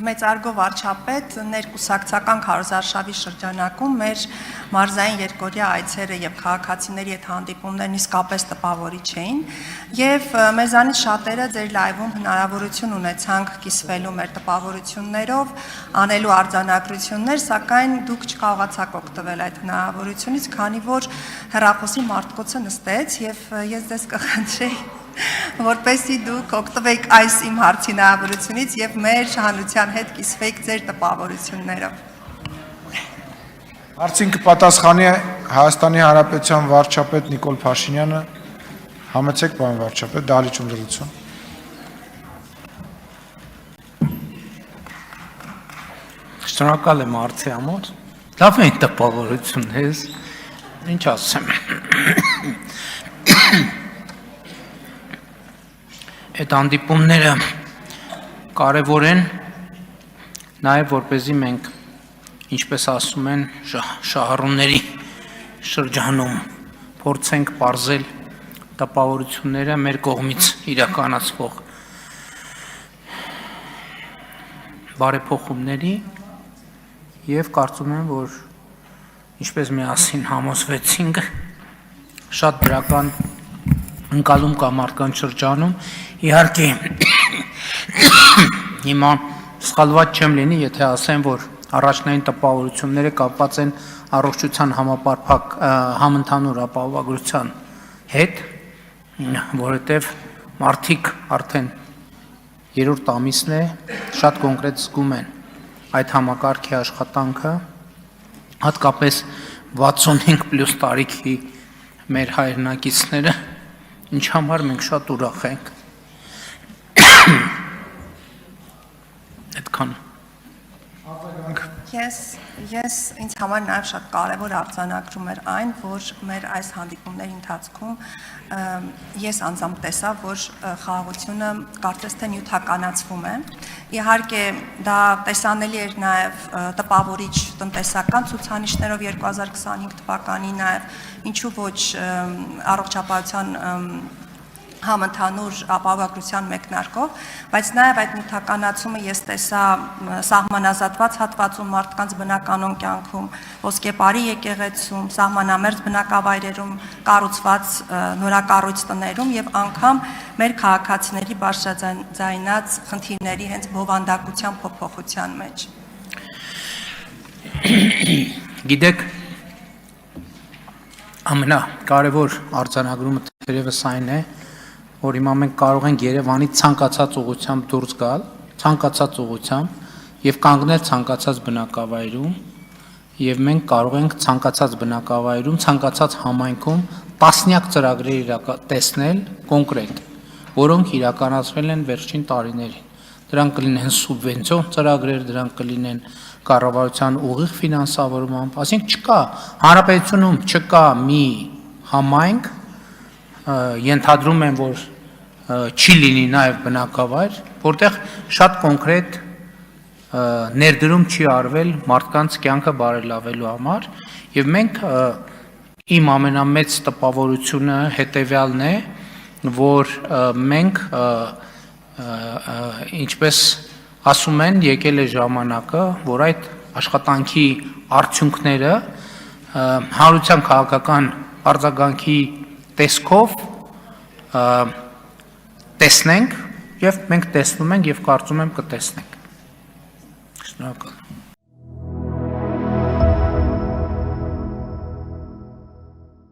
մեծարգո վարչապետ ներկուսակցական քարոզարշավի շրջանակում մեր մարզային երկօրյա այցերը եւ քաղաքացիների հետ հանդիպումներն իսկապես տպավորիչ էին եւ մեզանից շատերը ձեր լայվում հնարավորություն ունեցանք կիսվելու մեր տպավորություններով, անելու արձանագրություններ, սակայն դուք չկարողացաք օգտվել այդ հնարավորությունից, քանի որ հեռախոսի մարտկոցը նստեց եւ ես ձեզ կխնդրեի որպեսզի դուք օգտվեիք այս իմ հարցի հնարավորությունից եւ մեր հանրության հետ կիսվեիք ձեր տպավորություններով։ Հարցին կպատասխանի Հայաստանի Հանրապետության վարչապետ Նիկոլ Փաշինյանը։ Համեցեք, պարոն վարչապետ, դահլիճում լրություն։ Շնորհակալ եմ հարցի համար։ Լավ է տպավորություններս։ Ինչ ասեմ։ Այդ հանդիպումները կարևոր են նաև որպեսզի մենք, ինչպես ասում են, շահառուների շրջանում փորձենք պարզել տպավորությունները մեր կողմից իրականացվող բարեփոխումների եւ կարծում եմ, որ ինչպես միասին համոզվեցինք, շատ դրական ընկալում կա մարդկանց շրջանում, իհարկե հիմա սխալված չեմ լինի, եթե ասեմ, որ առաջնային տպավորությունները կապված են առողջության համընդհանուր ապահովագրության հետ, որովհետև մարդիկ արդեն երրորդ ամիսն է շատ կոնկրետ զգում են այդ համակարգի աշխատանքը, հատկապես 65+ տարիքի մեր հայրենակիցները, ինչ համար մենք շատ ուրախ ենք։ Այդքան։ Ես ինձ համար նաև շատ կարևոր արձանագրում էր այն, որ մեր այս հանդիպումների ընթացքում ես անձամբ տեսա, որ խաղաղությունը կարծես թե նյութականացվում է։ Իհարկե դա տեսանելի էր նաև տպավորիչ տնտեսական ցուցանիշներով 2025 թվականի նաև ինչու ոչ առողջապահության համընդհանուր ապահովագրության մեկնարկով, բայց նաև այդ նյութականացումը ես տեսա սահմանազատված հատվածում մարդկանց բնականոն կյանքում, ոսկեպարի եկեղեցում, սահմանամերձ բնակավայրերում կառուցված նորակառույց տներում եւ անգամ մեր քաղաքացիների բարձրաձայնած խնդիրների հենց բովանդակության փոփոխության մեջ։ Գիտեք, ամենակարևոր արձանագրումը թերևս այն է, որ հիմա մենք կարող ենք Երևանից ցանկացած ուղղությամբ դուրս գալ, ցանկացած ուղղությամբ եւ կանգնել ցանկացած բնակավայրում եւ մենք կարող ենք ցանկացած բնակավայրում, ցանկացած համայնքում տասնյակ ծրագրեր տեսնել կոնկրետ, որոնք իրականացվել են վերջին տարիներին։ Դրանք կլինեն սուբվենցիոն ծրագրեր, դրանք կլինեն կառավարության ուղիղ ֆինանսավորմամբ, ասենք չկա, հանրապետությունում չկա մի համայնք, ենթադրում եմ, որ չի լինի նաև բնակավայր, որտեղ շատ կոնկրետ ներդրում չի արվել մարդկանց կյանքը բարելավելու համար, եւ մենք իմ ամենամեծ տպավորությունը հետեւյալն է, որ մենք ինչպես ասում են, եկել է ժամանակը, որ այդ աշխատանքի արդյունքները հանրության քաղաքական արձագանքի տեսքով տեսնենք եւ մենք տեսնում ենք եւ կարծում եմ կտեսնենք։ Շնորհակալ եմ։